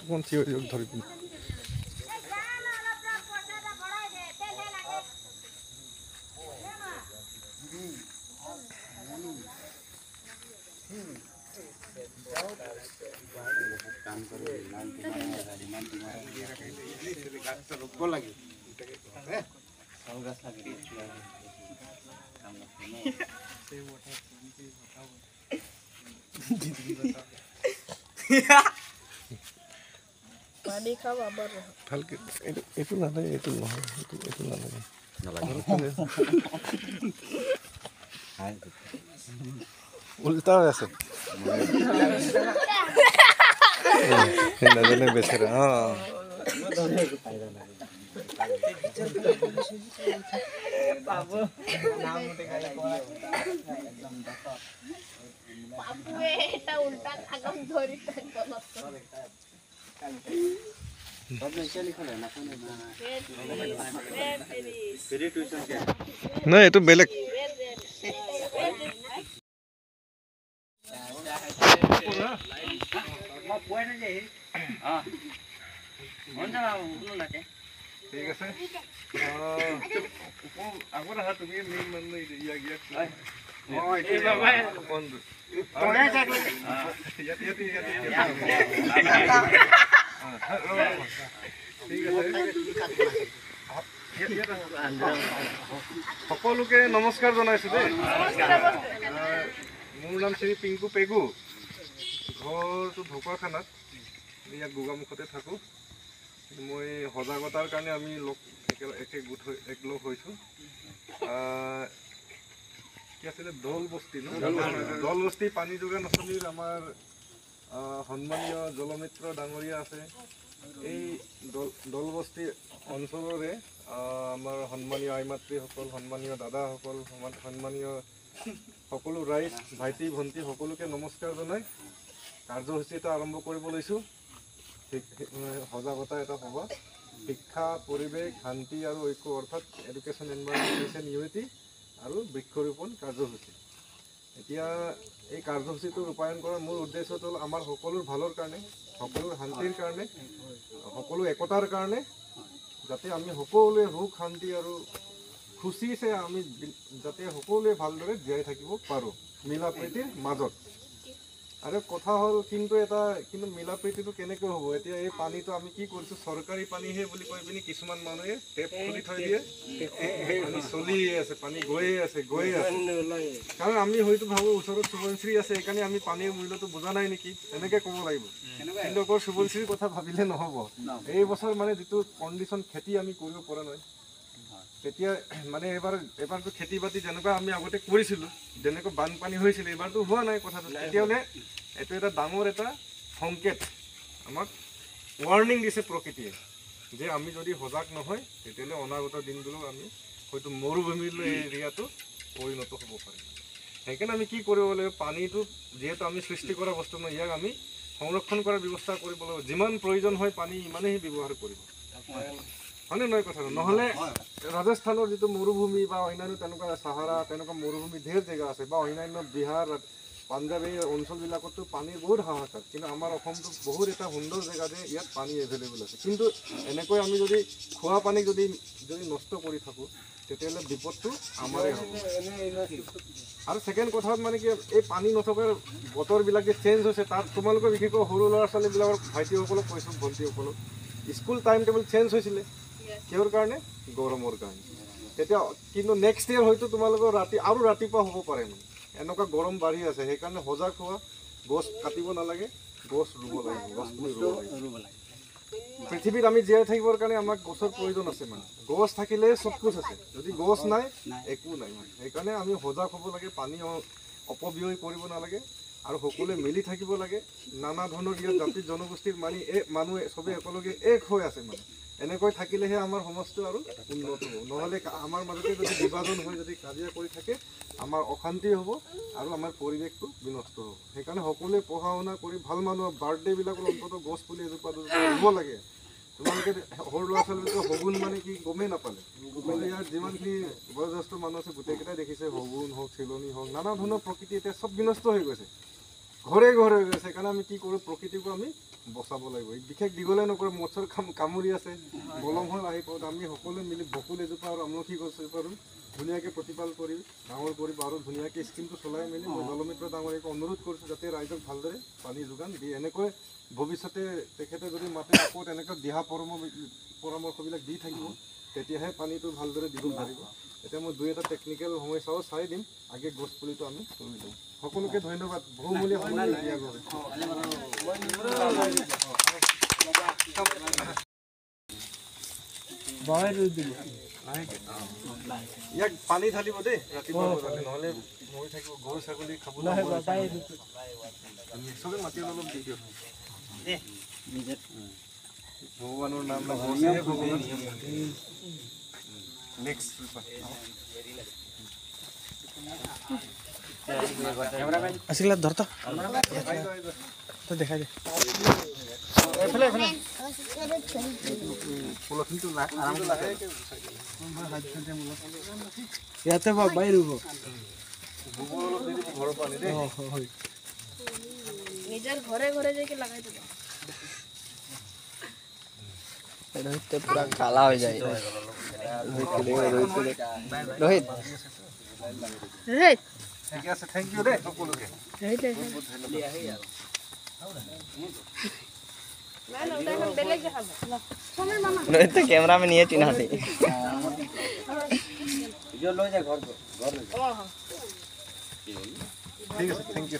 কোন চিঞৰি ধৰি পিনে পানী খাব আবার ভালকে এইটো নালাগে এইটো নহয় এইটো নালাগে উল্টা হৈ আছে নাজানে বেচেৰা নাই এইটো বেলেগ ঠিক আছে আগত আহা তুমি মেইন মানুহ ইয়া গিয়া সকলোকে নমস্কাৰ জনাইছো দেই মোৰ নাম শ্ৰী পিংকু পেগু ঘৰটো ঢকুৱাখানাত ইয়াত গোগামুখতে থাকোঁ মই সজাগতাৰ কাৰণে আমি একলগ হৈছোঁ কি আছিলে দল বস্তি দল বস্তি পানী যোগান আঁচনিৰ আমাৰ সন্মানীয় জলমিত্ৰ ডাঙৰীয়া আছে এই দল বস্তি অঞ্চলৰে আমাৰ সন্মানীয় আইমাতৃসকল সন্মানীয় দাদাসকল সন্মানীয় সকলো ৰাইজ ভাইটি ভণ্টি সকলোকে নমস্কাৰ জনাই কাৰ্যসূচী এটা আৰম্ভ কৰিব লৈছোঁ সজাগতা এটা সভা শিক্ষা পৰিৱেশ শান্তি আৰু ঐক্য অৰ্থাৎ এডুকেশ্যন এনভাইৰনমেণ্ট ইউনিটি আৰু বৃক্ষৰোপণ কাৰ্যসূচী এতিয়া এই কাৰ্যসূচীটো ৰূপায়ণ কৰাৰ মূল উদ্দেশ্যটো হ'ল আমাৰ সকলোৰ ভালৰ কাৰণে সকলোৰ শান্তিৰ কাৰণে সকলো একতাৰ কাৰণে যাতে আমি সকলোৱে সুখ শান্তি আৰু খুচিছে আমি যাতে সকলোৱে ভালদৰে জীয়াই থাকিব পাৰোঁ মিলা প্ৰীতিৰ মাজত আৰু কথা হ'ল কিন্তু মিলা প্ৰীতিটো কেনেকৈ হ'ব এতিয়া এই পানীটো আমি কি কৰিছোঁ চৰকাৰী পানীহে বুলি কৈ পিনি কিছুমান মানুহে টেপ খুলি থৈ দিয়ে পানী চলিয়ে আছে পানী গৈয়ে আছে কাৰণ আমি হয়তো ভাবোঁ ওচৰত সুবনশ্ৰী আছে সেইকাৰণে আমি পানীৰ মূল্যটো বুজা নাই নেকি এনেকৈ ক'ব লাগিব কিন্তু অকল সুবনশ্ৰীৰ কথা ভাবিলে নহ'ব এই বছৰ মানে যিটো কণ্ডিশ্যন খেতি আমি কৰিব পৰা নাই তেতিয়া মানে এবাৰতো খেতি বাতি যেনেকুৱা আমি আগতে কৰিছিলোঁ যেনেকৈ বানপানী হৈছিলে এইবাৰতো হোৱা নাই কথাটো তেতিয়াহ'লে এইটো এটা ডাঙৰ এটা সংকেত আমাক ৱাৰ্ণিং দিছে প্ৰকৃতিয়ে যে আমি যদি সজাগ নহয় তেতিয়াহ'লে অনাগত দিনবোৰত আমি হয়তো মৰুভূমিলৈ এই এৰিয়াটো পৰিণত হ'ব পাৰিম সেইকাৰণে আমি কি কৰিব লাগিব পানীটো যিহেতু আমি সৃষ্টি কৰা বস্তু নহয় ইয়াক আমি সংৰক্ষণ কৰাৰ ব্যৱস্থা কৰিব লাগিব যিমান প্ৰয়োজন হয় পানী ইমানেই ব্যৱহাৰ কৰিব হয়নে নহয় কথাটো নহ'লে ৰাজস্থানৰ যিটো মৰুভূমি বা অন্যান্য তেনেকুৱা চাহাৰা তেনেকুৱা মৰুভূমি ঢেৰ জেগা আছে বা অন্যান্য বিহাৰ পাঞ্জাৱ এই অঞ্চলবিলাকতো পানীৰ বহুত হাহাকাৰ কিন্তু আমাৰ অসমটো বহুত এটা সুন্দৰ জেগা যে ইয়াত পানী এভেইলেবল আছে কিন্তু এনেকৈ আমি যদি খোৱা পানী যদি নষ্ট কৰি থাকোঁ তেতিয়াহ'লে বিপদটো আমাৰেই হ'ব আৰু ছেকেণ্ড কথা মানে কি এই পানী নথকাৰ বতৰবিলাক যে চেঞ্জ হৈছে তাত তোমালোকৰ বিশেষকৈ সৰু ল'ৰা ছোৱালীবিলাকৰ ভাইটিসকলক কৈছোঁ ভণ্টিসকলক স্কুল টাইম টেবুল চেঞ্জ হৈছিলে কিহৰ কাৰণে গৰমৰ কাৰণে তেতিয়া কিন্তু নেক্সট ইয়েৰ হয়তো তোমালোকৰ ৰাতিপুৱা হ'ব পাৰে মানে এনেকুৱা গৰম বাঢ়ি আছে সেইকাৰণে সজাগ হোৱা গছ কাটিব নালাগে গছ ৰুব লাগিব গছপুলি ৰুব লাগে পৃথিৱীত আমি জীয়াই থাকিবৰ কাৰণে আমাক গছৰ প্ৰয়োজন আছে মানে গছ থাকিলে চব কুছ আছে যদি গছ নাই একো নাই মানে সেইকাৰণে আমি সজাগ হ'ব লাগে পানী অপব্যয় কৰিব নালাগে আৰু সকলোৱে মিলি থাকিব লাগে নানা ধৰণৰ ইয়াত জাতি জনগোষ্ঠীৰ মানুহে চবেই একেলগে এক হৈ আছে মানে এনেকৈ থাকিলেহে আমাৰ সমাজটো আৰু উন্নত হ'ব নহ'লে আমাৰ মাজতে যদি বিভাজন হৈ যদি কাজিয়া কৰি থাকে আমাৰ অশান্তি হ'ব আৰু আমাৰ পৰিৱেশটো বিনষ্ট হ'ব সেইকাৰণে সকলোৱে পঢ়া শুনা কৰি ভাল মানুহৰ বাৰ্থডে'বিলাকত অন্ততঃ গছ পুলি এজোপা ৰুব লাগে তোমালোকে সৰু ল'ৰা ছোৱালীবিলাকে শগুন মানে কি গমেই নাপালে ইয়াত যিমানখিনি বয়োজ্যেষ্ঠ মানুহ আছে গোটেইকেইটাই দেখিছে শগুন হওক চিলনি হওক নানা ধৰণৰ প্ৰকৃতি এতিয়া চব বিনষ্ট হৈ গৈছে ঘৰে ঘৰে হৈ আছে। সেইকাৰণে আমি কি কৰোঁ, প্ৰকৃতিকো আমি বচাব লাগিব। বিশেষ দীঘলে নকৰোঁ, মৎস্যৰ কামুৰি আছে, গৰম হৈ আহি পাওঁ। আমি সকলোৱে মিলি বকুল এজোপা আৰু আমলখি গছ এজোপা ধুনীয়াকৈ প্ৰতিপাল কৰি ডাঙৰ কৰিব আৰু ধুনীয়াকৈ স্কিমটো চলাই মেলি মই জলমিত্ৰ ডাঙৰীয়াক অনুৰোধ কৰিছোঁ যাতে ৰাইজক ভালদৰে পানী যোগান দিয়ে। এনেকৈ ভৱিষ্যতে তেখেতে যদি মাতে আকৌ তেনেকৈ দিহা পৰামৰ্শবিলাক দি থাকিব, তেতিয়াহে পানীটো ভালদৰে দিব পাৰিব। এতিয়া মই 2-এটা টেকনিকেল সমস্যাও চাই দিম, আগে গছ পুলিটো আমি ৰুই দিওঁ। সকলোকে ধন্যবাদ বহুমূলীয়া সময় দিয়াৰ বাবে। ইয়াক পানী ঢালিব দেই ৰাতিপুৱা বজাতে, নহ'লে মৰি থাকিব, গৰু ছাগলী খাবলৈ চবে মাটি অলপ দি দিয়ক। ভগৱানৰ নাম নেক্সট আছিলা ধরতো তো দেখাই দে ইয়াতে বাইর নিজের ঘরে ঘরে যাইকে লাগাই দেবো। रोहित पूरा काला हो जाए। रोहित ঠিক আছে, থেংক ইউ দেই সকলোকে। रोहित तो कैमरा में नहीं है चिन्हा थी। ঠিক আছে, থেংক ইউ।